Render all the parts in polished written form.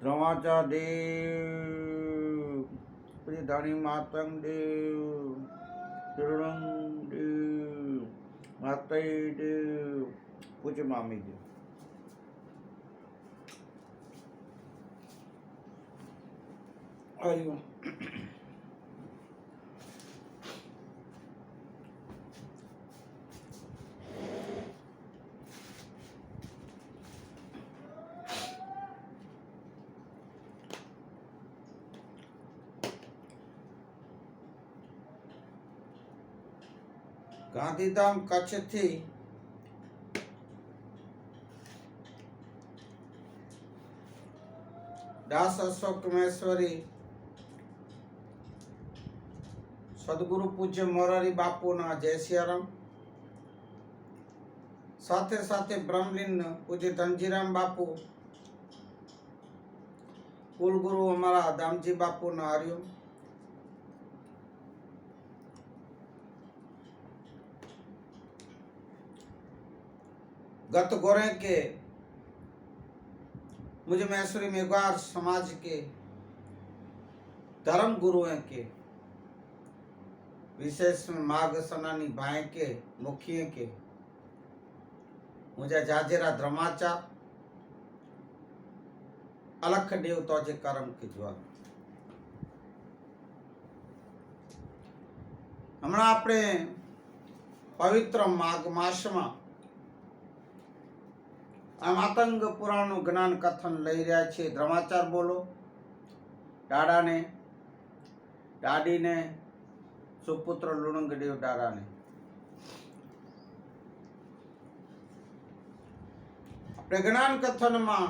દ્રોણાચાર્ય દેવ, પછી ધણી માતંગ દેવ, તિરુણંગ દેવ, માતઈ દેવ, પૂજ્ય મામી દેવ. હરિઓમ. ગાંધીધામ કચ્છથી દાસ અશોક મહેશ્વરી સદગુરુ પૂજ્ય મોરારી બાપુના જય સિયારામ, સાથે સાથે બ્રહ્મલીન પૂજ્ય ધનજીરામ બાપુ, કુલગુરુ અમારા દામજી બાપુના હરિઓમ. गत गोरे के मुझे मैसूरी मेघवार समाज के धर्म गुरु के विशेष में माघ सनानी भाई के मुखिए के मुझे जाजेरा द्रमाचार अलख देव तो जे कर्म के ज्वाल. हमणा आपणे पवित्र माघ मास में આ માતંગ પુરાણનું જ્ઞાન કથન લઈ રહ્યા છીએ. ધર્માચાર બોલો, દાડાને, દાડીને, સુપુત્ર લુણંગદેવ દાડાને. આપણે જ્ઞાન કથનમાં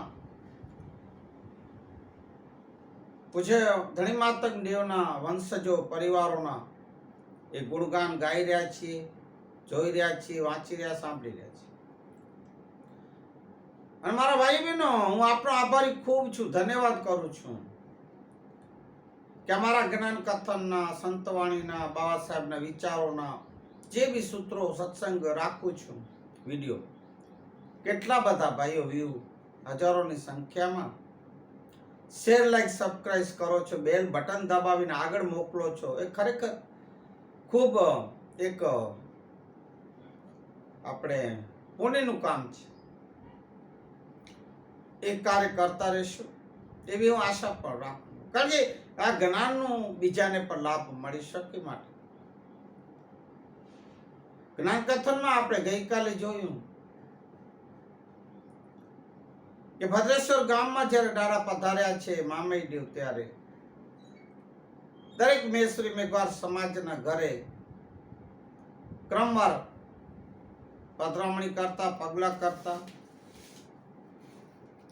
પૂજ્ય ધણી માતંગ દેવના વંશજો પરિવારોના એ ગુણગાન ગાઈ રહ્યા છીએ, જોઈ રહ્યા છીએ, વાંચી રહ્યા, સાંભળી રહ્યા છીએ. અને મારા ભાઈ બહેનો, હું આપણો આભારી ખૂબ છું, ધન્યવાદ કરું છું કે અમારા જ્ઞાન કથનના, સંતવાણીના, બાબા સાહેબના વિચારોના જે બી સૂત્રો સત્સંગ રાખું છું, વિડીયો કેટલા બધા ભાઈઓ વ્યૂ હજારોની સંખ્યામાં શેર, લાઈક, સબસ્ક્રાઇબ કરો છો, બેલ બટન દબાવીને આગળ મોકલો છો. એ ખરેખર ખૂબ એક આપણે પુણ્યનું કામ છે. એક કાર્ય કરતા રહેશું એવી હું આશા પણ રાખું, કારણ કે આ જ્ઞાનનું બીજાને પણ લાભ મળી શકે માટે. જ્ઞાન કથનમાં આપણે ગઈકાલે જોયું કે ભદ્રેશ્વર ગામમાં જ્યારે દાડા પધાર્યા છે મામઈ દેવ, ત્યારે દરેક મેશ્રી મેઘવાર સમાજના ઘરે ક્રમવાર પધરામણી કરતા, પગલા કરતા,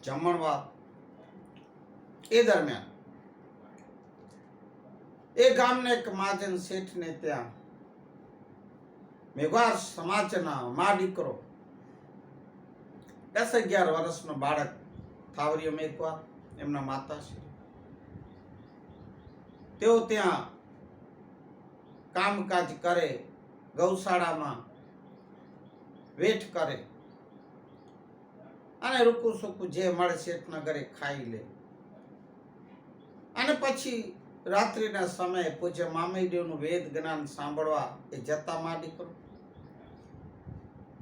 જમણવાર. એ દરમિયાન એ ગામના એક મહાજન શેઠને ત્યાં મેઘવાર સમાજના મા દીકરો 10-11 વર્ષનો બાળક થાવરીયો મેઘવાર, એમના માતાશ્રી, તેઓ ત્યાં કામકાજ કરે, ગૌશાળામાં વેઠ કરે અને રૂકું સૂકું જે મળે શેઠના ઘરે ખાઈ લે. અને પછી રાત્રિના સમયે પૂજ્ય મામઈદેવનું વેદ જ્ઞાન સાંભળવા એ જતા મા દીકરો.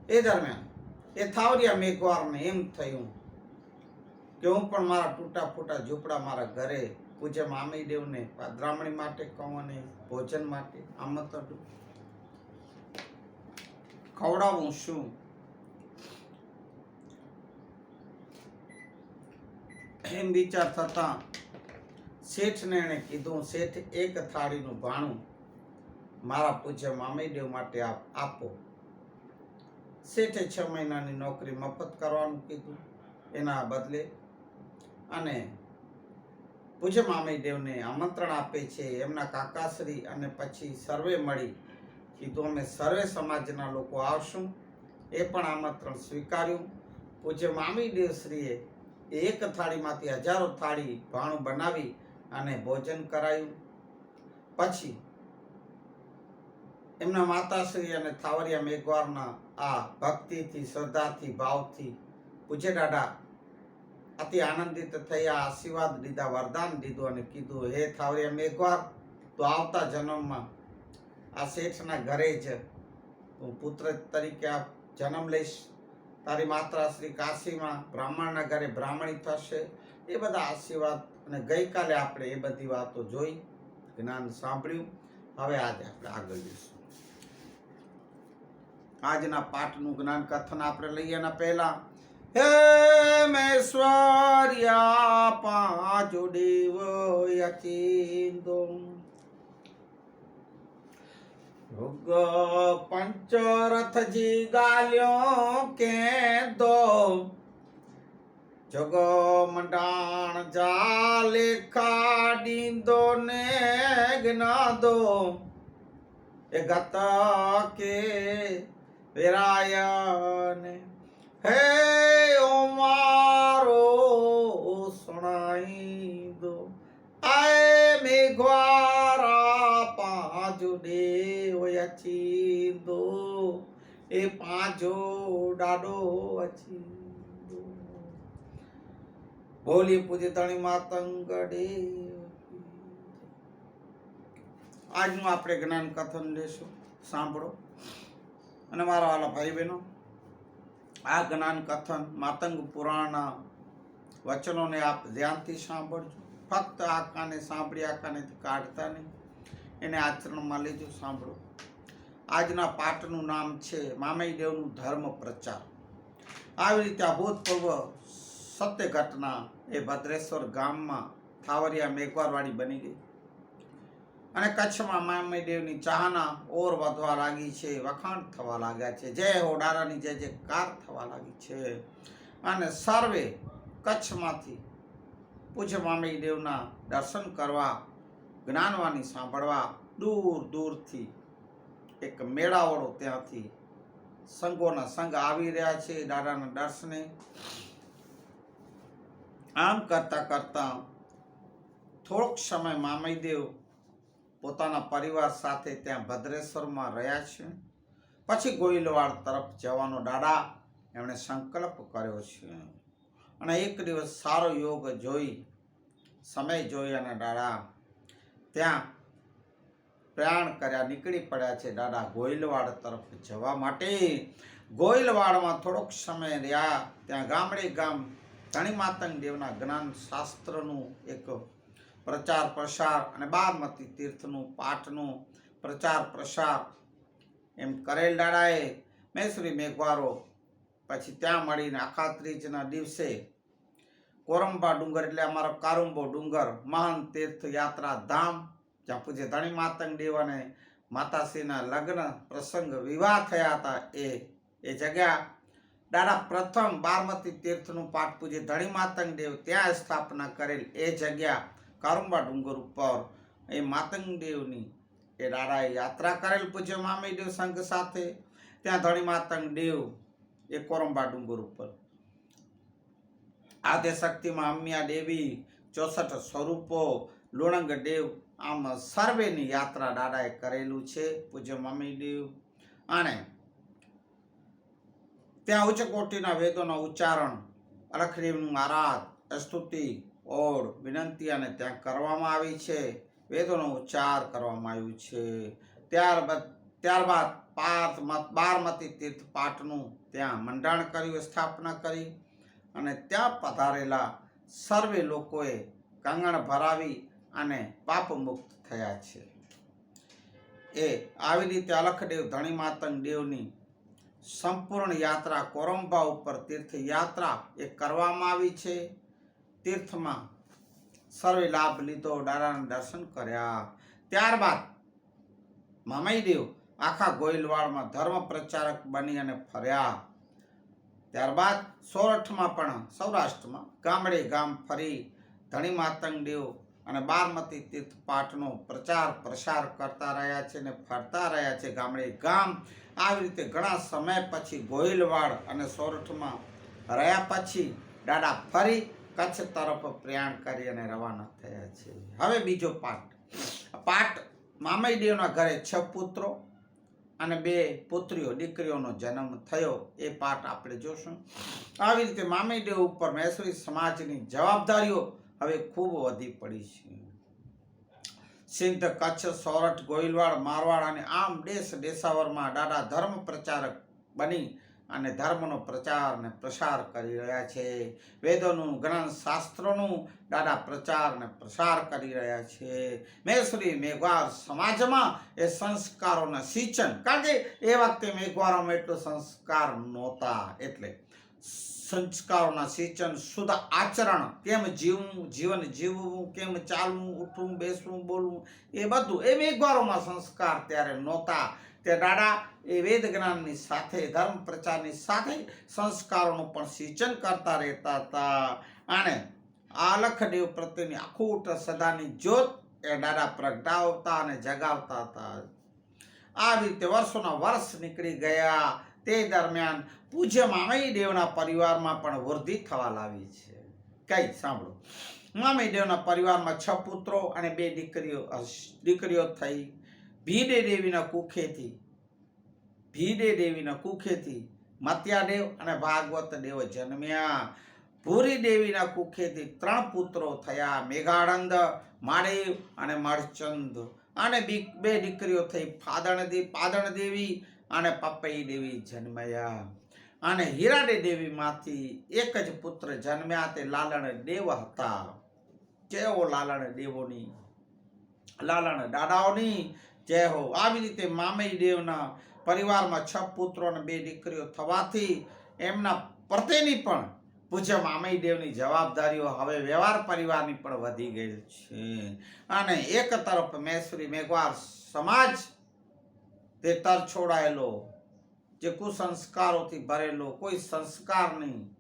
એ દરમિયાન એ થાવરિયા મેઘવારને એમ થયું કે હું પણ મારા તૂટા ફૂટા ઝૂંપડા મારા ઘરે પૂજ્ય મામઈદેવને પધરામણી માટે કહું અને ભોજન માટે આમંત્રણ ખવડાવું. શું એમ વિચાર થતા શેઠને એણે કીધું, શેઠ, એક થાળીનું ભાણું મારા પૂજ્ય મામઈદેવ માટે આપો. શેઠે 6 મહિનાની નોકરી મફત કરવાનું કીધું એના બદલે, અને પૂજ્ય મામઈદેવને આમંત્રણ આપે છે. એમના કાકાશ્રી અને પછી સર્વે મળી કીધું અમે સર્વે સમાજના લોકો આવશું. એ પણ આમંત્રણ સ્વીકાર્યું. પૂજ્ય મામઈદેવ શ્રીએ એક થાળીમાંથી હજારો થાળી ભાણું બનાવી અને ભોજન કરાયું. પછી એમના માતાશ્રી અને થાવરિયા મેઘવારના આ ભક્તિથી, શ્રદ્ધાથી, ભાવથી પૂજ્ય દાદા અતિ આનંદિત થયા, આશીર્વાદ દીધા, વરદાન દીધું અને કીધું, હે થાવરિયા મેઘવાર, તો આવતા જન્મમાં આ શેઠના ઘરે જ હું પુત્ર તરીકે જન્મ લઈશ. તારી માતા શ્રી કાશીમાં બ્રાહ્મણના ઘરે બ્રાહ્મણી થશે. એ બધા આશીર્વાદ. અને ગઈકાલે આપણે એ બધી વાતો જોઈ, જ્ઞાન સાંભળ્યું. હવે આજે આપણે આગળ જઈશું. આજના પાઠનું જ્ઞાન કથન આપણે લઈએ એના પહેલા, હે મેશ્વર્યા પાંચો દેવ યચિંદો ભોગ પંચરથજી ગાલ્યો કે દો જગ મંડાણ જાલે ખાડીંદો ને જ્ઞાદો એ ગત કે વેરાયને હે ઓમારો સુણાઈ દો આય મેઘવારા પાંચો દેવ યચિંદો એ પાંચો ડાડો અચિંદો. બોલી પૂજ્ય ધણી માતંગ દેવ. આજનું આપણે જ્ઞાન કથન લેશું, સાંભળો. અને મારા વાલા ભાઈ બહેનો, આ જ્ઞાન કથન માતંગ પુરાણના વચનોને આપ ધ્યાનથી સાંભળજો. ફક્ત આ કાને સાંભળી આ કાનેથી કાઢતા નહીં, એને આચરણમાં લેજો. સાંભળો. આજના પાઠનું નામ છે મામઈ દેવનું ધર્મ પ્રચાર. આવી રીતે અભૂતપૂર્વ સત્ય ઘટના એ ભદ્રેશ્વર ગામમાં થાવરિયા મેઘવારવાડી બની ગઈ. અને કચ્છમાં મામઈ દેવની ચાહના ઓર વધવા લાગી છે, વખાણ થવા લાગ્યા છે, જય હોડારાની જય જયકાર થવા લાગી છે. અને સર્વે કચ્છમાંથી પૂજ્ય મામઈ દેવના દર્શન કરવા, જ્ઞાનવાણી સાંભળવા દૂર દૂરથી એક મેળાવડો ત્યાંથી સંઘોના સંઘ આવી રહ્યા છે દાદાના દર્શને. આમ કરતા કરતા થોડોક સમય મામઈ દેવ પોતાના પરિવાર સાથે ત્યાં ભદ્રેશ્વરમાં રહ્યા છે. પછી ગોહિલવાડ તરફ જવાનો દાદા એમણે સંકલ્પ કર્યો છે. અને એક દિવસ સારો યોગ જોઈ, સમય જોઈ અને દાદા ત્યાં પ્રયાણ કર્યા, નીકળી પડ્યા છે દાદા ગોહિલવાડ તરફ જવા માટે. ગોહિલવાડમાં થોડોક સમય રહ્યા. ત્યાં ગામડે ગામ ધણી માતંગ દેવના જ્ઞાન શાસ્ત્રનું એક પ્રચાર પ્રસાર અને બારમતી તીર્થનું પાઠનું પ્રચાર પ્રસાર એમ કરેલ દાડાએ મેશ્વરી મેઘવારો પછી ત્યાં મળીને આખા ત્રીજના દિવસે કોરંબા ડુંગર એટલે અમારો કારુંબો ડુંગર મહાન તીર્થ યાત્રા ધામ, જ્યાં પૂજ્ય ધણી માતંગ દેવ અને માતાશ્રીના લગ્ન પ્રસંગ વિવાહ થયા હતા, એ જગ્યા દાદા પ્રથમ બારમતી તીર્થનું પાઠ પૂજ્ય ધણી માતંગ દેવ ત્યાં સ્થાપના કરેલ એ જગ્યા કારુંબા ડુંગર ઉપર એ માતંગ દેવની એ દાદાએ યાત્રા કરેલ પૂજ્ય મામઈ દેવ સંઘ સાથે. ત્યાં ધણી માતંગ દેવ એ કોરંબા ડુંગર ઉપર આદ્ય શક્તિમાં અમ્યા દેવી, 64 સ્વરૂપો, લુણંગ દેવ, આમ સર્વેની યાત્રા દાદાએ કરેલું છે પૂજ્ય મામઈ દેવ. અને ત્યાં ઉચ્ચ કોટીના વેદોના ઉચ્ચારણ, અલખદેવનું આરાધ, સ્તુતિ, ઓડ, વિનંતી અને ત્યાં કરવામાં આવી છે. વેદોનો ઉચ્ચાર કરવામાં આવ્યું છે. ત્યારબાદ બારમતી તીર્થ પાઠનું ત્યાં મંડાણ કર્યું, સ્થાપના કરી. અને ત્યાં પધારેલા સર્વે લોકોએ કંગણ ભરાવી અને પાપ મુક્ત થયા છે. એ આવી રીતે અલખદેવ ધણી માતંગ દેવની સંપૂર્ણ યાત્રા કોરંબા ઉપર તીર્થ યાત્રા એ કરવામાં આવી છે. તીર્થમાં સર્વે લાભ લીધો, દાદાના દર્શન કર્યા. ત્યારબાદ મામઈ દેવ આખા ગોહિલવાડમાં ધર્મ પ્રચારક બની અને ફર્યા. ત્યારબાદ સોરઠમાં પણ સૌરાષ્ટ્રમાં ગામડે ગામ ફરી ધણી માતંગ દેવ અને બારમતી તીર્થ પાઠનો પ્રચાર પ્રસાર કરતા રહ્યા છે અને ફરતા રહ્યા છે ગામડે ગામ. આવી રીતે ઘણા સમય પછી ગોહિલવાડ અને સોરઠમાં રહ્યા પછી દાદા ફરી કચ્છ તરફ પ્રયાણ કરી અને રવાના થયા છે. હવે બીજો પાઠ મામઈ દેવના ઘરે 6 પુત્રો અને 2 પુત્રીઓ દીકરીઓનો જન્મ થયો. એ પાઠ આપણે જોશું. આવી રીતે મામેદેવ ઉપર મહેશ્વરી સમાજની જવાબદારીઓ હવે ખૂબ વધી પડી છે. સિંધ, કચ્છ, સોરઠ, ગોહિલવાડ, મારવાડ અને આમ દેશ દેશાવરમાં દાદા ધર્મ પ્રચારક બની અને ધર્મનો પ્રચાર અને પ્રસાર કરી રહ્યા છે. વેદોનું જ્ઞાન, શાસ્ત્રોનું દાદા પ્રચાર અને પ્રસાર કરી રહ્યા છે. મહેશ્વરી મેઘવાર સમાજમાં એ સંસ્કારોના સિંચન, કારણ કે એ વખતે મેઘવારોમાં એટલું સંસ્કાર નહોતા, એટલે સંસ્કારોના સિંચન, શુદ્ધ આચરણ, કેમ જીવવું, જીવન જીવવું, કેમ ચાલવું, ઉઠવું, બેસવું, બોલવું, એ બધું એ મેઘવારોમાં સંસ્કાર ત્યારે નહોતા. તે દાદા એ વેદ જ્ઞાનની સાથે, ધર્મ પ્રચારની સાથે સંસ્કારોનું પણ સિંચન કરતા રહેતા હતા. અને આલખદેવ પ્રત્યેની અખૂટ સદાની જ્યોત એ દાદા પ્રગટાવતા અને જગાવતા હતા. આવી રીતે વર્ષોના વર્ષ નીકળી ગયા. તે દરમિયાન પૂજ્ય મામૈદેવના પરિવારમાં પણ વૃદ્ધિ થવા લાવી છે. કઈ સાંભળો. મામૈદેવના પરિવારમાં 6 પુત્રો અને 2 દીકરીઓ થઈ. ભીડે દેવીના કુખેથી મત્યાદેવ અને ભાગવત દેવ જન્મ્યા. ભૂરી દેવીના કુખેથી 3 પુત્રો થયા, મેઘાનંદ, માદેવ અને મળચંદ. અને 2 દીકરીઓ થઈ, પાદણ દેવી અને પપઈ દેવી જન્મ્યા. અને હીરાડે દેવીમાંથી એક જ પુત્ર જન્મ્યા, તે લાલણ દેવ હતા. જેઓ લાલણ દાદાઓની જય હો. આવી રીતે મામૈદેવના પરિવારમાં 6 પુત્રો અને 2 દીકરીઓ થવાથી એમના પ્રત્યેની પણ પૂજ્ય મામૈદેવની જવાબદારીઓ હવે વ્યવહાર પરિવારની પણ વધી ગઈ છે. અને એક તરફ મહેશ્વરી મેઘવાર સમાજ તે તરછોડાયેલો, જે કુસંસ્કારોથી ભરેલો, કોઈ સંસ્કાર નહીં,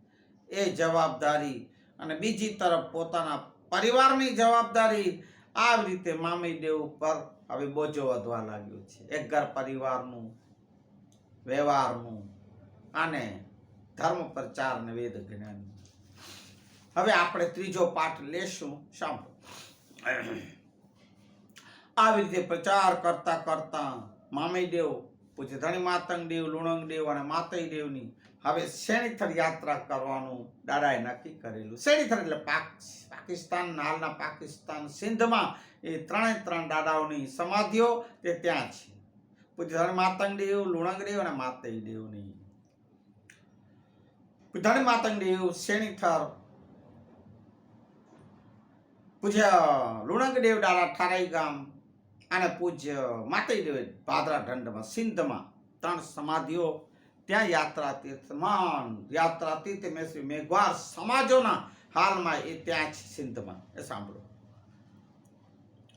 એ જવાબદારી, અને બીજી તરફ પોતાના પરિવારની જવાબદારી. આવી રીતે મામૈદેવ ઉપર હવે બોજો વધવા લાગ્યો છે. એક ઘર પરિવારનું, વ્યવહારનું અને ધર્મ પ્રચાર અને વેદ જ્ઞાન. હવે આપણે ત્રીજો પાઠ લેશું. સાંભળો. આવી રીતે પ્રચાર કરતા કરતા મામૈદેવ પૂજ્ય ધણી માતંગદેવ, લુણંગદેવ અને માતૈદેવની હવે શેણીથર યાત્રા કરવાનું દાદાએ નક્કી કરેલું. શેણીથર એટલે પાકિસ્તાન, હાલના પાકિસ્તાન, સિંધમાં એ 3 દાદાઓની સમાધિઓ તે ત્યાં છે. પૂજ્ય ધણી માતંગદેવ, લુણંગદેવ અને માતૈદેવની. ધણી માતંગદેવ શેણીથર, પૂજ્ય લુણંગદેવ દાદા ઠારાઈ ગામ અને પૂજ્ય માતૈદેવ ભાદરા ઢંઢમાં, સિંધમાં 3 સમાધિઓ. ત્યાં યાત્રા તીર્થ મહેશ્વરી મેઘવાર સમાજોના હાલમાં એ ત્યાં છે, સિંધમાં. એ સાંભળો.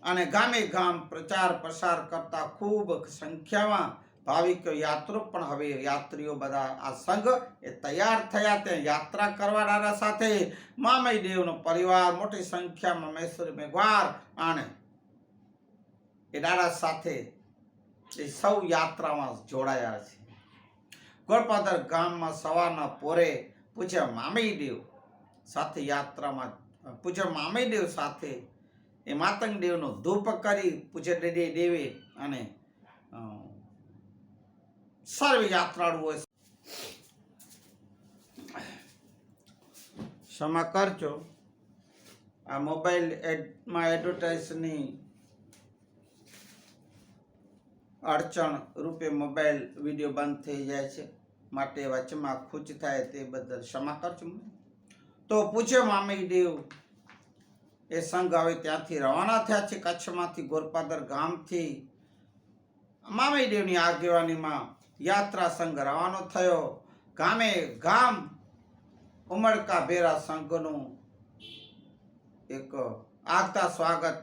અને ગામે ગામ પ્રચાર પ્રસાર કરતા ખૂબ સંખ્યામાં ભાવિક યાત્રો પણ હવે યાત્રીઓ બધા આ સંઘ એ તૈયાર થયા. ત્યાં યાત્રા કરવા દાદા સાથે મામૈદેવનો પરિવાર મોટી સંખ્યામાં મહેશ્વરી મેઘવાર અને એ દાદા સાથે એ સૌ યાત્રામાં જોડાયા છે. ગોળપાદર ગામમાં સવારના પોરે પૂજ્ય મામૈદેવ સાથે એ માતંગદેવનો ધૂપ કરી પૂજ્ય દેવે અને સર્વ યાત્રાળુઓ ક્ષમા કરજો. આ મોબાઈલમાં એડવર્ટાઇઝની અડચણ રૂપે મોબાઈલ વિડીયો બંધ થઈ જાય છે, માટે વચમાં ખૂચ થાય તે બદલ ક્ષમા કરજો. તો પૂજ્ય મામૈદેવ એ સંઘ હવે ત્યાંથી રવાના થયા છે. કચ્છમાંથી ગોરપાદર ગામથી મામૈદેવની આગેવાનીમાં યાત્રા સંઘ રવાનો થયો. ગામે ગામ ઉમળકા ભેરા સંઘનું એક આગતા સ્વાગત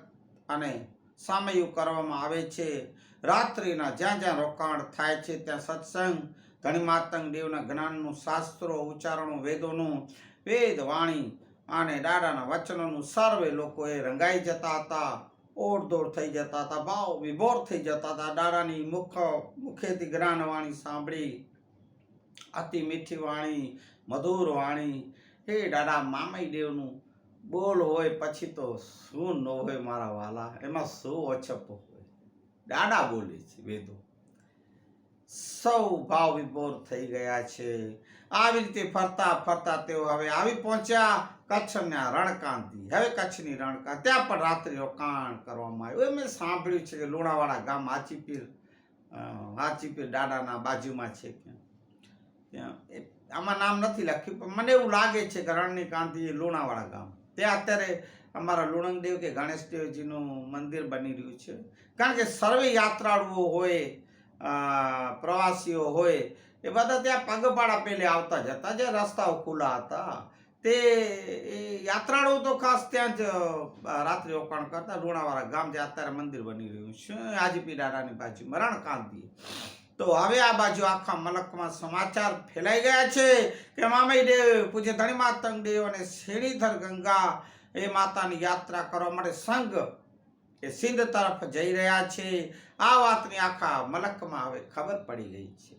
અને સામયું કરવામાં આવે છે. રાત્રિના જ્યાં જ્યાં રોકાણ થાય છે ત્યાં સત્સંગ, ધણી માતંગદેવના જ્ઞાનનું, શાસ્ત્રો, ઉચ્ચારણો, વેદોનું, વેદ વાણી અને દાદાના વચનોનું સર્વે લોકોએ રંગાઈ જતા હતા, ઓળદોડ થઈ જતા હતા, ભાવ વિભોર થઈ જતા હતા. દાદાની મુખેથી જ્ઞાન વાણી સાંભળી, અતિ મીઠી વાણી, મધુર વાણી. હે દાદા, મામૈદેવનું બોલ હોય પછી તો શું ન હોય મારા વાલા, એમાં શું ઓછપ હોય. દાદા બોલે છે વેદો. સૌ ભાવ વિભોર થઈ ગયા છે. આવી રીતે ફરતા ફરતા તેઓ હવે આવી પહોંચ્યા કચ્છના રણકાંતિ. હવે કચ્છની રણકાંતિ ત્યાં પણ રાત્રિ રોકાણ કરવામાં આવ્યું. મેં સાંભળ્યું છે કે લુણાવાડા ગામ હાચીપીર દાદાના બાજુમાં છે. ત્યાં આમાં નામ નથી લખ્યું પણ મને એવું લાગે છે કે રણની કાંતિ લુણાવાડા ગામ. ત્યાં અત્યારે અમારા લુણંગદેવ કે ગણેશદેવજીનું મંદિર બની રહ્યું છે. કારણ કે સર્વે યાત્રાળુઓ હોય, પ્રવાસીઓ હોય, એ બધા ત્યાં પગપાળા પેલે આવતા જતા, જે રસ્તાઓ ખુલ્લા હતા તે યાત્રાળુઓ તો ખાસ ત્યાં જ રાત્રિ રોકાણ કરતા. લુણાવાડા ગામ જે અત્યારે મંદિર બની રહ્યું છે હાજીપીર દાદાની બાજુમાં રણકાંતિ. તો હવે આ બાજુ આખા મલકમાં સમાચાર ફેલાઈ ગયા છે કે મામઈદેવ પૂજ્ય ધણી માતંગ દેવ અને શ્રીધર ગંગા એ માતાની યાત્રા કરવા માટે સંઘ એ સિંધ તરફ જઈ રહ્યા છે. આ વાતની આખા મલકમાં હવે ખબર પડી ગઈ છે.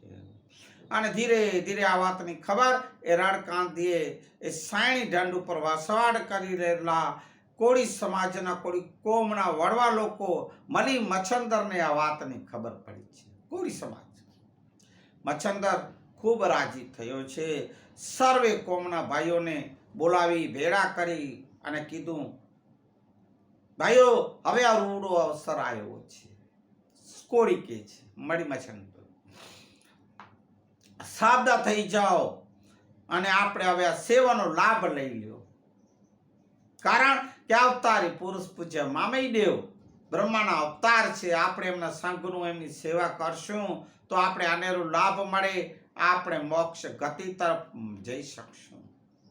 અને ધીરે ધીરે આ વાતની ખબર એ રણકાંતિએ એ સાયણી દંડ ઉપર વસવાટ કરી રહેલા કોળી સમાજના કોળી કોમના વડવા લોકો મલી મચ્છંદરને આ વાતની ખબર પડી છે. કોળી સમાજ મચ્છંદર ખૂબ રાજી થયો છે. સર્વે કોમના ભાઈઓને બોલાવી ભેળા કરી અને કીધું, ભાઈઓ હવે આ રૂડો અવસર આવ્યો છે. કોળી કે છે મળી મચ્છંદર, સાબદા થઈ જાઓ અને આપણે હવે આ સેવાનો લાભ લઈ લ્યો. કારણ કે અવતારી પુરુષ પૂજ્ય મામઈદેવ બ્રહ્માના અવતાર છે. આપણે એમના સંઘનું એમની સેવા કરશું તો આપણે આનેરો લાભ મળે, આપણે મોક્ષ ગતિ તરફ જઈ શકશું,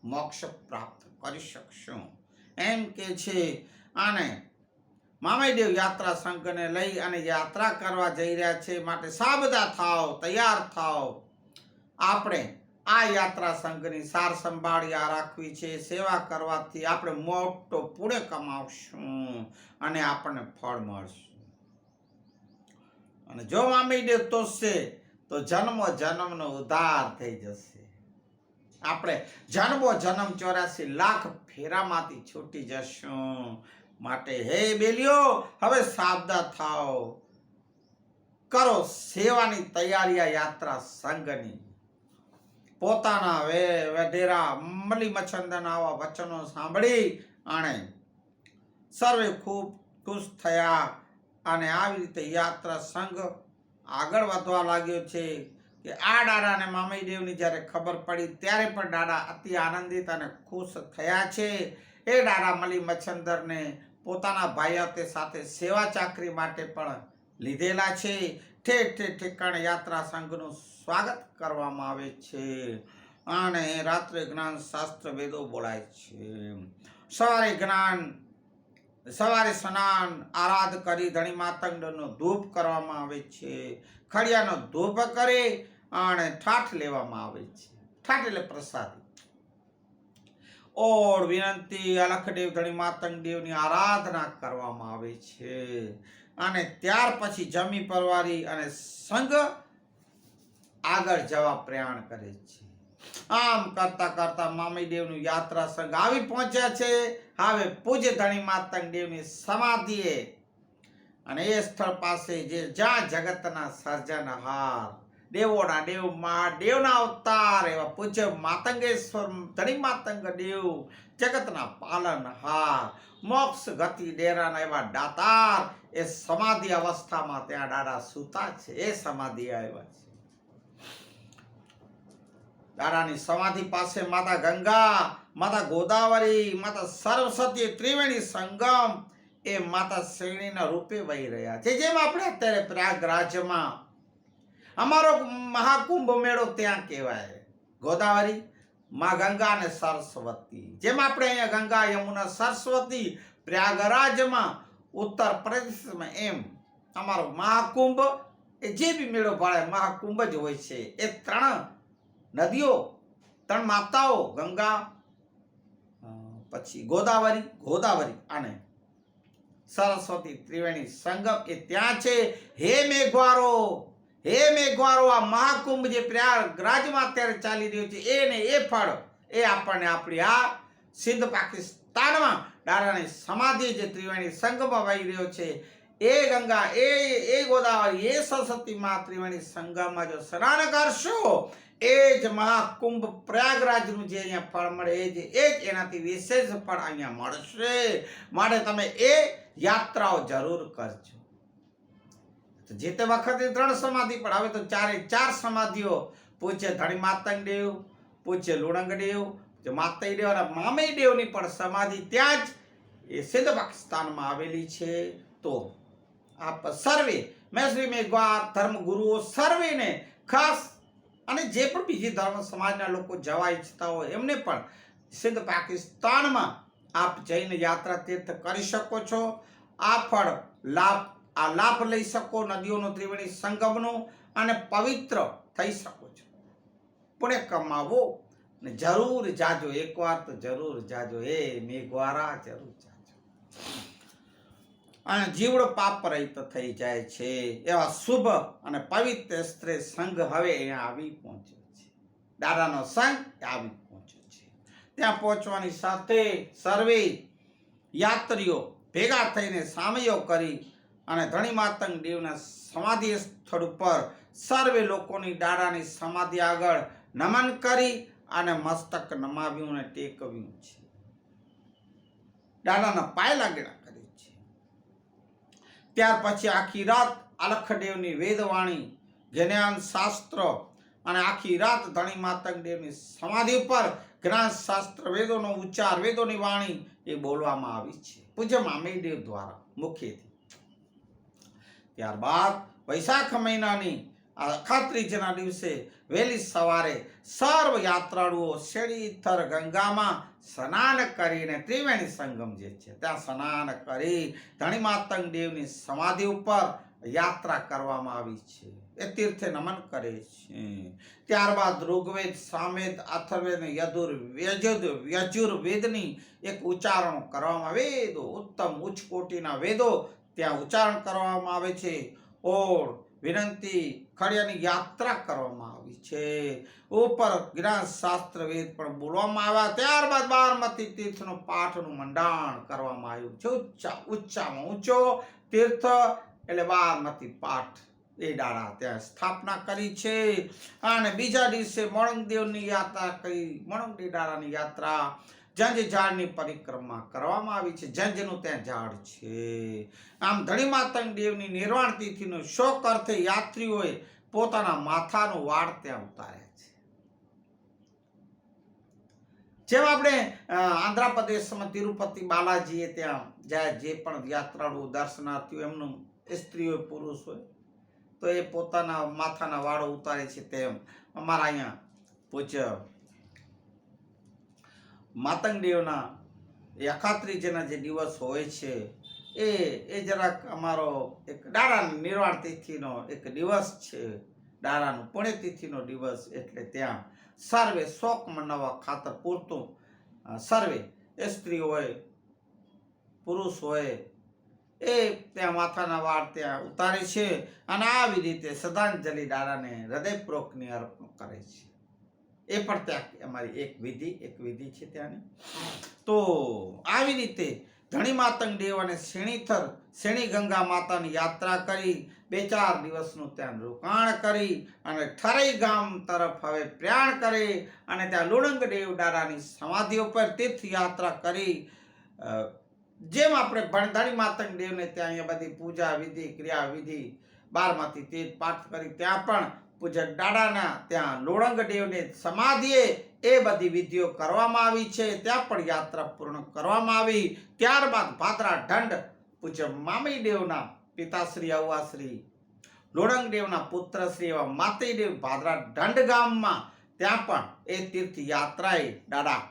મોક્ષ પ્રાપ્ત કરી શકશું એમ કે છે. અને મામઈદેવ યાત્રા સંઘને લઈ અને યાત્રા કરવા જઈ રહ્યા છે. માટે સાબદા થાવ, તૈયાર થાવ. આપણે આ યાત્રા સંઘની સાર સંભાળી રાખવી છે. સેવા કરવાથી આપણે મોટો પુણ્ય કમાવશું અને આપણને ફળ મળશે. અને જો મામઈદેવ તોષશે તો જન્મો જન્મનો ઉદ્ધાર થઈ જશે. આપણે જન્મો જન્મ 84 લાખ ફેરામાંથી છૂટી જશું. માટે હે બેલીઓ હવે સાબદા થાવ, કરો સેવાની તૈયારી આ યાત્રા સંઘની. પોતાના વેઢેરા મલી મચ્છંદરના આવા વચનો સાંભળી અને સર્વે ખૂબ ખુશ થયા. અને આવી રીતે યાત્રા સંઘ આગળ વધવા લાગ્યો છે કે આ દાદાને મામઈદેવની જ્યારે ખબર પડી ત્યારે પણ દાદા અતિ આનંદિત અને ખુશ થયા છે. એ દાદા મલી મચ્છંદરને પોતાના ભાઈઓ સાથે સેવા ચાકરી માટે પણ લીધેલા છે. ઠેર ઠેર ઠેકાણે યાત્રા સંઘનું સ્વાગત કરવામાં આવે છે. અને રાત્રે જ્ઞાન શાસ્ત્ર વેદો બોલાય છે. સવારે સ્નાન આરાધ કરી ધણી માતંગનો ધૂપ કરવામાં આવે છે. ખડિયાનો ધૂપ કરી અને ઠાઠ લેવામાં આવે છે. ઠાઠ એટલે પ્રસાદી. ઓર વિનંતી અલખદેવ ધણી માતંગ દેવની આરાધના કરવામાં આવે છે. અને ત્યાર પછી જમી પરવારી અને સંઘ આગળ જવા પ્રયાણ કરે છે. આમ કરતા કરતા મામઈદેવનું યાત્રા સંઘ આવી પહોંચ્યા છે હવે પૂજ્ય ધણી માતંગ દેવની સમાધિએ. અને એ સ્થળ પાસે જ્યાં જગતના સર્જનહાર દેવોના દેવ દેવના અવતાર એવા પૂજ્ય માતંગેશ્વર ધણી માતંગ દેવ, જગતના પાલનહાર, મોક્ષ ગતિ ડેરાના એવા દાતાર એ સમાધિ અવસ્થામાં ત્યાં દાદા સૂતા છે. એ સમાધિ આવ્યા છે. દાદાની સમાધિ પાસે માતા ગંગા, માતા ગોદાવરી, માતા સરસ્વતી ત્રિવેણી સંગમ એ માતા શ્રેણીના રૂપે વહી રહ્યા છે. જેમ આપણે અત્યારે પ્રયાગરાજમાં અમારો મહાકુંભ મેળો ત્યાં કહેવાય. ગોદાવરી, માં ગંગા અને સરસ્વતી. જેમ આપણે અહીંયા ગંગા, યમુના, સરસ્વતી પ્રયાગરાજમાં ઉત્તર પ્રદેશમાં, એમ અમારો મહાકુંભ એ જે બી મેળો ભરાય મહાકુંભ જ હોય છે. એ ત્રણ નદીઓ, ત્રણ માતાઓ ગંગા, પછી ગોદાવરી અને સરસ્વતી ત્રિવેણી સંગમ એ ત્યાં છે. હે મેઘવારો આ મહાકુંભ જે પ્રયાગરાજમાં અત્યારે ચાલી રહ્યો છે એને એ ફળ એ આપણને આપણી આ સિંધ પાકિસ્તાનમાં દાદાની સમાધિ જે ત્રિવેણી સંગમમાં વહી રહ્યો છે એ ગંગા, એ ગોદાવરી, એ સરસ્વતી મા ત્રિવેણી સંગમમાં જો સ્નાન કરશો, એ જ મહાકુંભ પ્રયાગરાજનું જે અહીંયા ફળ મળે, એ જ એનાથી વિશેષ ફળ અહીંયા મળશે. માટે તમે એ યાત્રાઓ જરૂર કરજો. જે તે વખતે 3 સમાધિ, પણ હવે તો 4 સમાધિઓ પૂછે ધણી માતંગ દેવ, પૂછે લુણંગ દેવ, જે માતઈ દેવ અને મામઈ દેવની પણ સમાધિ ત્યાં જ એ સિદ્ધ પાકિસ્તાનમાં આવેલી છે. તો આપ સર્વે મેશ્રી મેઘવાર ધર્મગુરુઓ સર્વેને ખાસ, અને જે પણ બીજી ધર્મ સમાજના લોકો જવા ઈચ્છતા હોય એમને પણ સિંધ પાકિસ્તાનમાં આપ જઈને યાત્રા તીર્થ કરી શકો છો. આ ફળ લાભ લઈ શકો, નદીઓનો ત્રિવેણી સંગમનો, અને પવિત્ર થઈ શકો છો. પુણ્ય કમાવો ને જરૂર જાજો, એકવાર તો જરૂર જાજો. હે મેઘવારા, જરૂર જાજો. અને જીવડો પાપ રહિત થઈ જાય છે એવા શુભ અને પવિત્ર સ્ત્રી સંઘ હવે અહીંયા આવી પહોંચ્યો છે. દાદાનો સંઘ આવી પહોંચ્યો છે. ત્યાં પહોંચવાની સાથે સર્વે યાત્રીઓ ભેગા થઈને સામયો કરી અને ધણી માતંગ દેવના સમાધિ સ્થળ ઉપર સર્વે લોકોની દાદાની સમાધિ આગળ નમન કરી અને મસ્તક નમાવ્યું અને ટેકવ્યું છે. દાદાના પાય લાગણા કરી છે. ત્યાર પછી આખી રાત અલખદેવની વેદવાણી, જ્ઞાન શાસ્ત્ર, અને આખી રાત ધણી માતંગ દેવની સમાધિ ઉપર જ્ઞાન શાસ્ત્ર, વેદોનો ઉચ્ચાર, વેદોની વાણી એ બોલવામાં આવી છે પૂજ્ય મામઈ દેવ દ્વારા મુખેથી. ત્યારબાદ વૈશાખ મહિનાની અખાત્રીજના દિવસે વહેલી સવારે સર્વ યાત્રાળુઓ શેરીથર ગંગામાં સ્નાન કરીને ત્રિવેણી સંગમ જે છે ત્યાં સ્નાન કરી ધણી માતંગ દેવની સમાધિ ઉપર યાત્રા કરવામાં આવી છે. એ તીર્થે નમન કરે છે. ત્યારબાદ ઋગ્વેદ, સામવેદ, અથર્વવેદ, યજુર્વેદની એક ઉચ્ચારણો કરવામાં, વેદો ઉત્તમ ઉચ્ચ કોટીના વેદો ત્યાં ઉચ્ચારણ કરવામાં આવે છે. ઓળ, વિનંતી, ખડિયાની યાત્રા કરવામાં આવી છે. ઉપર જ્ઞાન શાસ્ત્ર વેદ પણ બોલવામાં આવ્યા. ત્યારબાદ 12મતી તીર્થનો પાઠનું મંડાણ કરવામાં આવ્યું છે. ઊંચામાં ઊંચો તીર્થ એટલે 12મતી પાઠ એ દાડા ત્યાં સ્થાપના કરી છે. અને બીજા દિવસે મણંગદેવની યાત્રા કરી. મણંગદેવ દાદાની યાત્રા જંજ ઝાડની પરિક્રમા કરવામાં આવી છે. જંજનું ત્યાં ઝાડ છે. આમ ધણી માતંગ દેવની નિર્વાણ તિથિનો શોક અર્થે યાત્રીઓએ પોતાના માથાનું વાળ ત્યાં ઉતાર્યા છે. જેમ આપણે આંધ્રપ્રદેશમાં તિરુપતિ બાલાજીએ ત્યાં જાય, જે પણ યાત્રાળુ દર્શનાર્થીઓ એમનું સ્ત્રીઓ પુરુષ હોય તો એ પોતાના માથાના વાળો ઉતારે છે. તેમ અમારા અહીંયા પૂજ્ય માતંગ દેવના અખાત્રીજના જે દિવસ હોય છે એ જરાક અમારો એક દાદાની નિર્વાણ તિથિનો એક દિવસ છે. દાદાનું પુણ્યતિથિનો દિવસ એટલે ત્યાં સર્વે શોક મનાવવા ખાતર પૂરતું સર્વે સ્ત્રી હોય પુરુષ હોય એ ત્યાં માથાના વાળ ત્યાં ઉતારે છે. અને આવી રીતે શ્રદ્ધાંજલિ દાદાને હૃદયપૂર્વકની અર્પણ કરે છે. એ પણ ત્યાં અમારી એક વિધિ છે ત્યાંની. તો આવી રીતે ધણી માતંગ દેવ અને શેણી ગંગા માતાની યાત્રા કરી 2-4 દિવસનું ત્યાં રોકાણ કરી અને ઠરઈ ગામ તરફ હવે પ્રયાણ કરી અને ત્યાં લુણંગ દેવ દાદાની સમાધિ ઉપર તીર્થ યાત્રા કરી. જેમ આપણે ધણી માતંગ દેવને ત્યાં અહીંયા બધી પૂજા વિધિ, ક્રિયા વિધિ, 12મતી તીર્થ પાઠ કરી, ત્યાં પણ પૂજ્ય દાદાના ત્યાં લુણંગ દેવને સમાધિએ એ બધી વિધિઓ કરવામાં આવી છે. ત્યાં પણ યાત્રા પૂર્ણ કરવામાં આવી. ત્યારબાદ ભાદરા ઢંઢ પૂજ્ય મામઈ દેવના પિતાશ્રી અવ્વાશ્રી લુણંગ દેવના પુત્રશ્રી એવા માતઈ દેવ ભાદરા ઢંઢ ગામમાં ત્યાં પણ એ તીર્થ યાત્રાએ દાદા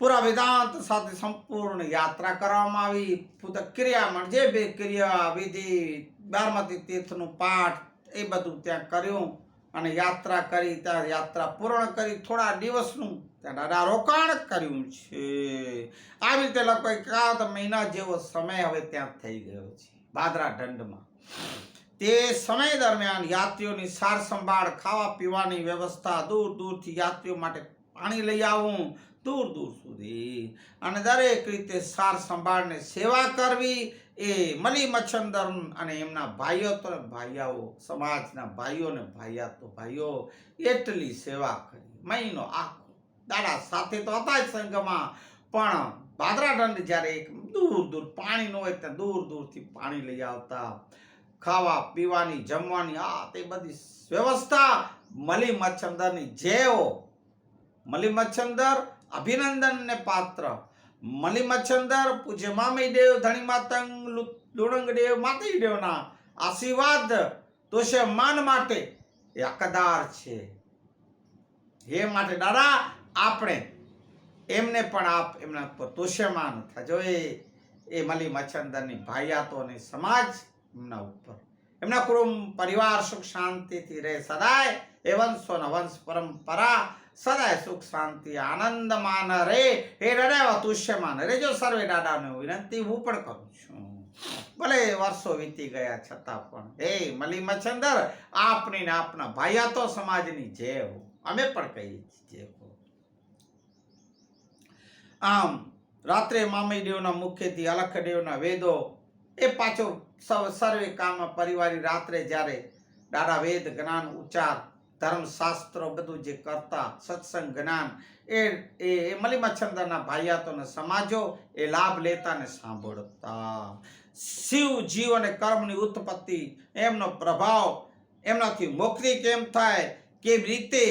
પૂરા વેદાંત સાથે સંપૂર્ણ યાત્રા કરવામાં આવી. ક્રિયામાં જે બે ક્રિયા વિધિ, 12મતી તીર્થનું પાઠ એ બધું ત્યાં કર્યું અને યાત્રા કરી. ત્યાં યાત્રા પૂર્ણ કરી થોડા દિવસનું ત્યાં દાદા રોકાણ કર્યું છે. આવી રીતે લગભગ 1 મહિના જેવો સમય હવે ત્યાં થઈ ગયો છે ભાદરા ઢંઢમાં. તે સમય દરમિયાન યાત્રીઓની સાર સંભાળ, ખાવા પીવાની વ્યવસ્થા, દૂર દૂરથી યાત્રીઓ માટે પાણી લઈ આવું દૂર દૂર સુધી, અને દરેક રીતે સાર સંભાળને સેવા કરવી. એ મલી મચ્છંદર અને એમના ભાઈઓ તો ભાઈયાઓ, સમાજના ભાઈઓ ને ભાઈઓ એટલી સેવા કરી. મહિનો આખો દાડા સાથે તો હતા જ સંઘમાં, પણ ભાદરા દંડ જ્યારે એક દૂર દૂર પાણી ન હોય ત્યાં દૂર દૂરથી પાણી લઈ આવતા. ખાવા પીવાની જમવાની આ તે બધી વ્યવસ્થા મલી મચ્છંદરની જેવો. મલી મચ્છંદર અભિનંદનને પાત્ર. મલી મચ્છંદર પૂજ્ય મામઈદેવ ધણી માતંગ લુણંગદેવ માતઈદેવના આશીર્વાદ તોશે માન માટે એ હકદાર છે. એ માટે દાદા આપણે એમને પણ આપ એમના પર તોષમાન થજો. એ મલી મચ્છંદરની ભાઈયાતો અને સમાજ એમના ઉપર, એમના કુટુંબ પરિવાર સુખ શાંતિથી રહે સદાય. એ વંશો ન વંશ પરંપરા સદાય સુખ શાંતિ આનંદમાન રે. એ દાદા તુષ્યમાન રેજો સર્વે. દાદાને વિનંતી હું પણ કરું છું, ભલે વર્ષો વીતી ગયા છતાં પણ હે મલી મચ્છંદર આપની ને આપના ભાઈયાતો સમાજની જય હો. અમે પણ કહીએ છીએ જય હો. આમ રાત્રે મામઈદેવના મુખેથી અલખદેવના વેદો એ પાછો સર્વે કામ પરિવારી રાત્રે જ્યારે દાદા વેદ જ્ઞાન ઉચ્ચાર ધર્મશાસ્ત્રો બધું જે કરતા સત્સંગ જ્ઞાન એ મલી મચ્છંદરના ભાઈયાતોને સમાજો એ લાભ લેતા ને સાંભળતા. શિવ જીવ અને કર્મની ઉત્પત્તિ, એમનો પ્રભાવ, એમનાથી મુક્તિ કેમ થાય, કેવી રીતે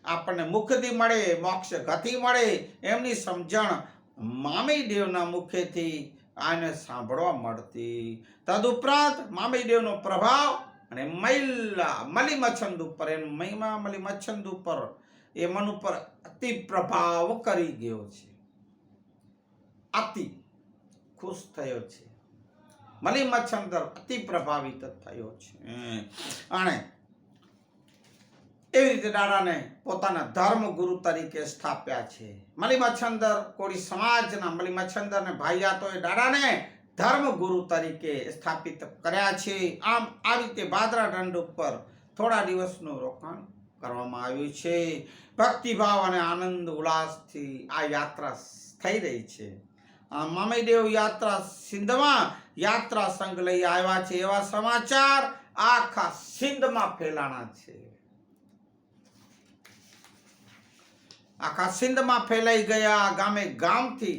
આપણને મુક્તિ મળે, મોક્ષ ગતિ મળે, એમની સમજણ મામઈદેવના મુખેથી આને સાંભળવા મળતી. તદુપરાંત મામઈદેવનો પ્રભાવ અને મલી મચ્છંદ ઉપર, એનો મહિમા મલી મચ્છંદ ઉપર એ મન ઉપર અતિ પ્રભાવ કરી ગયો છે. અતિ ખુશ થયો છે. મલી મચ્છંદર અતિ પ્રભાવિત થયો છે. અને એવી રીતે દાદાને પોતાના ધર્મ ગુરુ તરીકે સ્થાપ્યા છે. મલી મચ્છંદર કોળી સમાજના મલી મચ્છંદર ને ભાઈયાતો એ દાદાને ધર્મ ગુરુ તરીકે સ્થાપિત કર્યા છે. આમ આ રીતે ભાદરા દંડ ઉપર થોડા દિવસનું રોકાણ કરવામાં આવ્યું છે. ભક્તિભાવ અને આનંદ ઉલ્લાસથી આ યાત્રા થઈ રહી છે. આ મામઈદેવ યાત્રા સિંધમાં યાત્રા સંઘ લઈ આવ્યા છે. એવા સમાચાર આખા સિંધમાં ફેલાણા છે. આખા સિંધમાં ફેલાઈ ગયા. ગામે ગામથી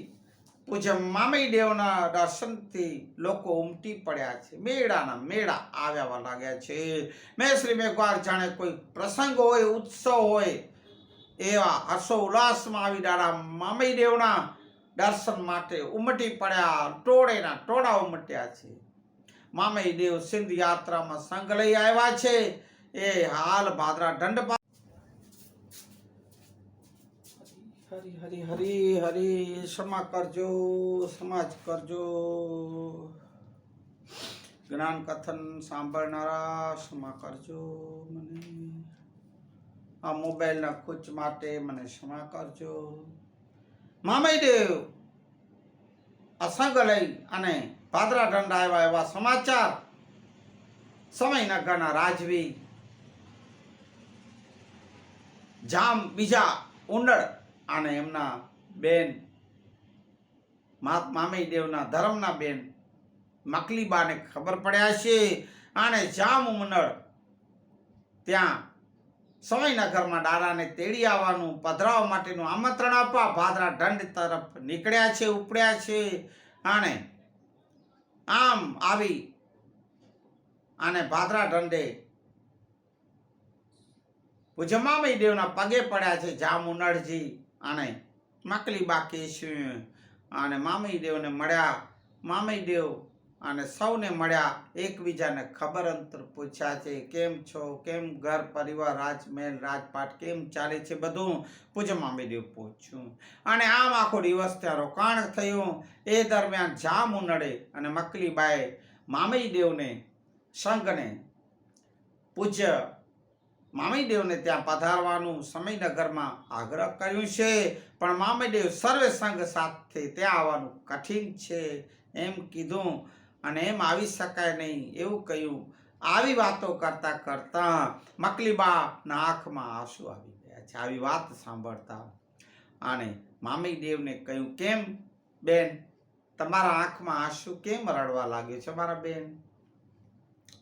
પૂજ્ય મામઈદેવના દર્શનથી લોકો ઉમટી પડ્યા છે. મેળાના મેળા આવ્યા લાગ્યા છે. મેશ્રી મેઘવાર જાણે કોઈ પ્રસંગ હોય, ઉત્સવ હોય, એવા હર્ષો ઉલ્લાસમાં આવી દાદા મામઈદેવના દર્શન માટે ઉમટી પડ્યા. ટોળેના ટોળા ઉમટ્યા છે. મામઈદેવ સિંધ યાત્રામાં સંઘ લઈ આવ્યા છે. એ હાલ ભાદરા દંડ હરી હરી હરી હરી ક્ષમા કરજો, સમાજ કરજો. જ્ઞાન કથન સાંભળનારા ક્ષમા કરજો મને. આ મોબાઈલના કૂચ માટે મને ક્ષમા કરજો. મામઈદેવ અસંગ લઈ અને ભાદરા દંડ આવ્યા એવા સમાચાર સમયનગરના રાજવી જામ બીજા ઉંડળ અને એમના બેન મામઈદેવના ધર્મના બેન મકલીબાને ખબર પડ્યા છે. અને જામ ઉમનળ ત્યાં સમયનગરમાં દાદાને તેડી આવવાનું, પધરાવવા માટેનું આમંત્રણ આપવા ભાદરા દંડ તરફ નીકળ્યા છે, ઉપડ્યા છે. અને આમ આવી અને ભાદરા દંડે પૂજ્ય મામઈદેવના પગે પડ્યા છે જામુનળજી અને મકલીબા કેશી. અને મામઈદેવને મળ્યા. મામઈદેવ અને સૌને મળ્યા, એકબીજાને ખબર અંતર પૂછ્યા છે. કેમ છો, કેમ ઘર પરિવાર, રાજમહેલ રાજપાટ કેમ ચાલે છે, બધું પૂજ્ય મામઈદેવ પૂછ્યું. અને આમ આખો દિવસ ત્યાં રોકાણ થયું. એ દરમિયાન જામુનળે અને મકલીબાએ મામઈદેવને સંઘને પૂજ્ય મામઈદેવને ત્યાં પધારવાનું સમયનગરમાં આગ્રહ કર્યું છે. પણ મામઈદેવ સર્વે સંઘ સાથે ત્યાં આવવાનું કઠિન છે એમ કીધું. અને એમ આવી શકાય નહીં એવું કહ્યું. આવી વાતો કરતા કરતા મકલીબાના આંખમાં આંસુ આવી ગયા છે આવી વાત સાંભળતા. અને મામી દેવને કહ્યું, કેમ બેન, તમારા આંખમાં આંસુ કેમ રડવા લાગ્યું છે મારા બેન?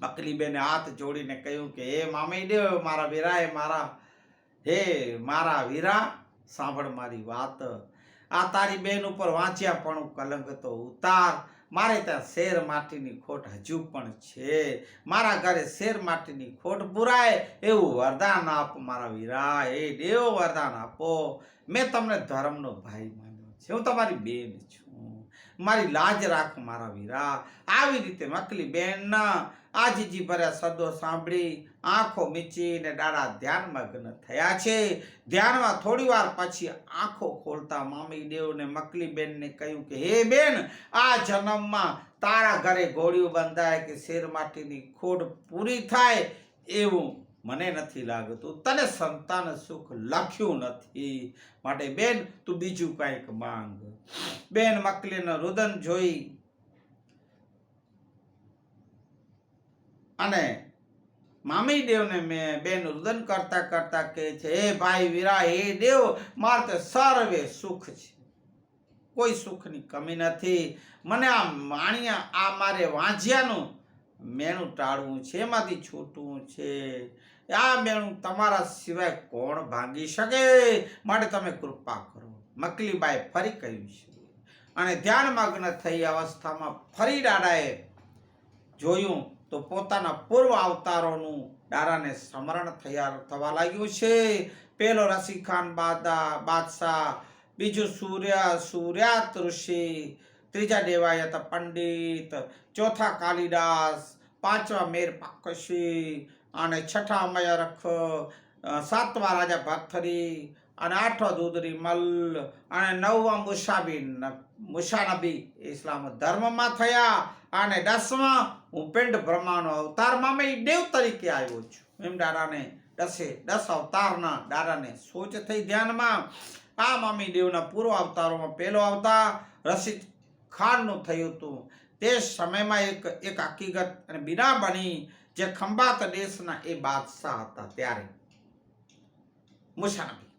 મકલી બેને હાથ જોડીને કહ્યું કે હે મામી દેવ, મારા વીરાએ મારા વીરા, સાંભળ મારી વાત. આ તારી બેન ઉપર વાંચ્યા પણ કલંક તો ઉતાર. મારે ત્યાં શેર માટીની ખોટ હજુ પણ છે. મારા ઘરે શેર માટીની ખોટ પુરાય એવું વરદાન આપ મારા વીરા. હે દેવ, વરદાન આપો. મેં તમને ધર્મનો ભાઈ માન્યો છે, હું તમારી બેન છું. મારી લાજ રાખ મારા વીરા. આવી રીતે મકલી બેનના આજીજી ભર્યા શબ્દો સાંભળી આંખો મીચીને દાદા ધ્યાનમગ્ન થયા છે. ધ્યાનમાં થોડી વાર પછી આંખો ખોલતા મામી દેવને મકલી બેનને કહ્યું કે હે બેન, આ જન્મમાં તારા ઘરે ઘોડિયું બંધાય કે શેર માટીની ખોટ પૂરી થાય એવું મને નથી લાગતું. તને સંતાન સુખ લખ્યું નથી, માટે બેન તું બીજું કંઈક માંગ. બેન મકલીનું રુદન જોઈ અને મામી દેવને મેં બેન રુદન કરતા કરતા કહે છે, હે ભાઈ વીરા, હે દેવ, મારે તો સર્વે સુખ છે, કોઈ સુખની કમી નથી. મને આ મારે વાંજિયાનું મેણું ટાળવું છે, એમાંથી છૂટવું છે. આ મેણું તમારા સિવાય કોણ ભાંગી શકે? માટે તમે કૃપા કરો. મકલીબાઈ ફરી કહ્યું છે. અને ધ્યાનમગ્ન થઈ અવસ્થામાં ફરી દાદાએ જોયું તો પોતાના પૂર્વ અવતારોનું દાદાને સ્મરણ થવા લાગ્યું છે. પેલો રસીખાન બાદશાહ, બીજું સૂર્યાત ઋષિ, ત્રીજા દેવાયત પંડિત, ચોથા કાલિદાસ, પાંચમા મેર પાકશી અને છઠ્ઠા મયરખ, સાતમા રાજા ભરથરી અને આઠમા દુદરી મલ અને નવમા મુસાનબી ઇસ્લામ ધર્મમાં થયા. અને 10મા હું પિંડ બ્રહ્માનો અવતાર મામી દેવ તરીકે આવ્યો છું. એમ દાદાને 10 અવતારના દાદાને સોચ થઈ ધ્યાનમાં. આ મામી દેવના પૂર્વ અવતારોમાં પહેલો અવતાર રશીદ ખાનનું થયું હતું. તે સમયમાં એક હકીકત અને બીના બની જે ખંભાત દેશના એ બાદશાહ હતા. ત્યારે મુસાનબી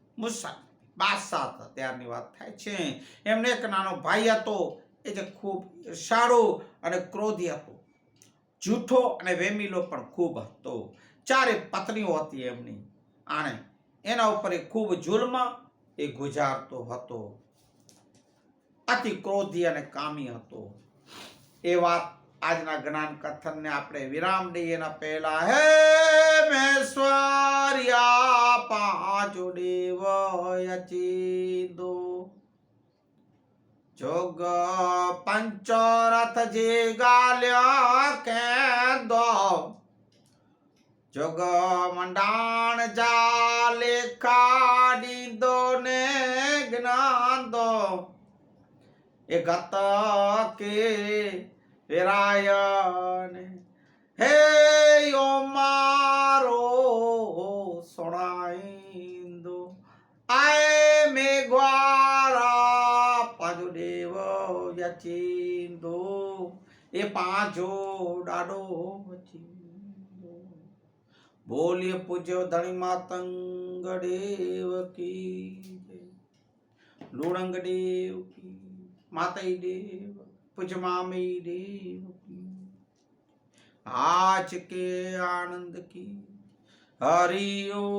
બાદશાહ હતા ત્યારની વાત થાય છે. એમને એક નાનો ભાઈ હતો, એ જે ખૂબ ઈર્ષાળુ અને ક્રોધી હતો, જૂઠો અને વેમીલો પણ ખૂબ હતો. 4 પત્નીઓ હતી એમની. અને એના ઉપર ખૂબ જુલ્મ એ ગુજારતો હતો. અતિ ક્રોધી અને કામી હતો. એ વાત આજના જ્ઞાન કથનને આપણે વિરામ દઈએ એના પહેલા હે મેશ્વર્યા પાજો દેવ યચિદો જોગ પંચરથ જે ગાલ્યા કેદો જોગ મંડાણ જાલે કાડી દો ને જ્ઞાન દો એ ગત કે વિરાયન હે યો મારો સોણાઈંદો આય મે ગ્વારા પાજો દેવ યચિંદો એ પાજો ડાડો વચિંદો બોલીએ પૂજ્ય ધણી માતંગ દેવ કી લુણંગ દેવ કી માતઈ દેવ પૂજ્ય મામી દેવ કી આજ કે આનંદ કી હરિ ઓમ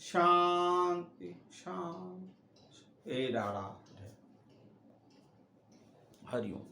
શાંતિ શાંતિ. એ દાડા હરિ ઓમ.